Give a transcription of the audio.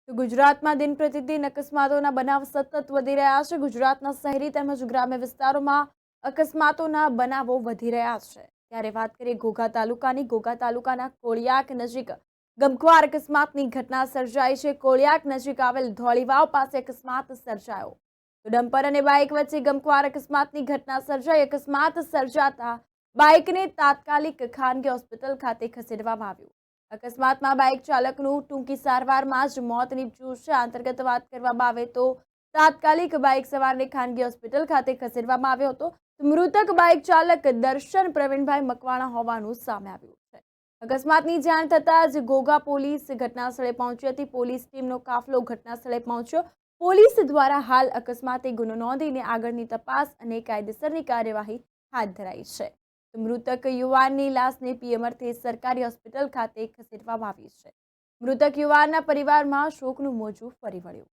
તો ગુજરાતમાં દિન પ્રતિદિન અકસ્માતોના બનાવ સતત વધી રહ્યા છે। ગુજરાતના શહેરી તેમજ ગ્રામ્ય વિસ્તારોમાં અકસ્માતોના બનાવો વધી રહ્યા છે। ત્યારે વાત કરીએ ઘોઘા તાલુકાના કોળિયાક નજીક ગમખ્વાર અકસ્માતની ઘટના સર્જાઈ છે। કોળિયાક નજીક આવેલ ધોળીવાવ પાસે અકસ્માત સર્જાયો। તો ડમ્પર અને બાઇક વચ્ચે ગમખ્વાર અકસ્માતની ઘટના સર્જાઈ। અકસ્માત સર્જાતા બાઇકને તાત્કાલિક ખાનગી હોસ્પિટલ ખાતે ખસેડવામાં આવ્યું। અકસ્માતમાં બાઇક ચાલકનું ટૂંકી સારવારમાં જ મોત નીપજ્યું છે। આ અંતર્ગત વાત કરવામાં આવે તો તાત્કાલિક બાઇક સવારને ખાનગી હોસ્પિટલ ખાતે ખસેડવામાં આવ્યો હતો। મૃતક બાઇક ચાલક દર્શન પ્રવીણભાઈ મકવાણા હોવાનું સામે આવ્યું છે। અકસ્માતની જાણ થતાં જ ઘોઘા પોલીસ ઘટનાસ્થળે પહોંચી હતી। પોલીસ ટીમનો કાફલો ઘટનાસ્થળે પહોંચ્યો। પોલીસ દ્વારા હાલ અકસ્માતે ગુનો નોંધીને આગળની તપાસ અને કાયદેસરની કાર્યવાહી હાથ ધરાઈ છે। મૃતક યુવાનની લાશને પીએમ અર્થે સરકારી હોસ્પિટલ ખાતે ખસેડવામાં આવી છે। મૃતક યુવાનના પરિવારમાં શોકનું મોજું ફરી વળ્યું।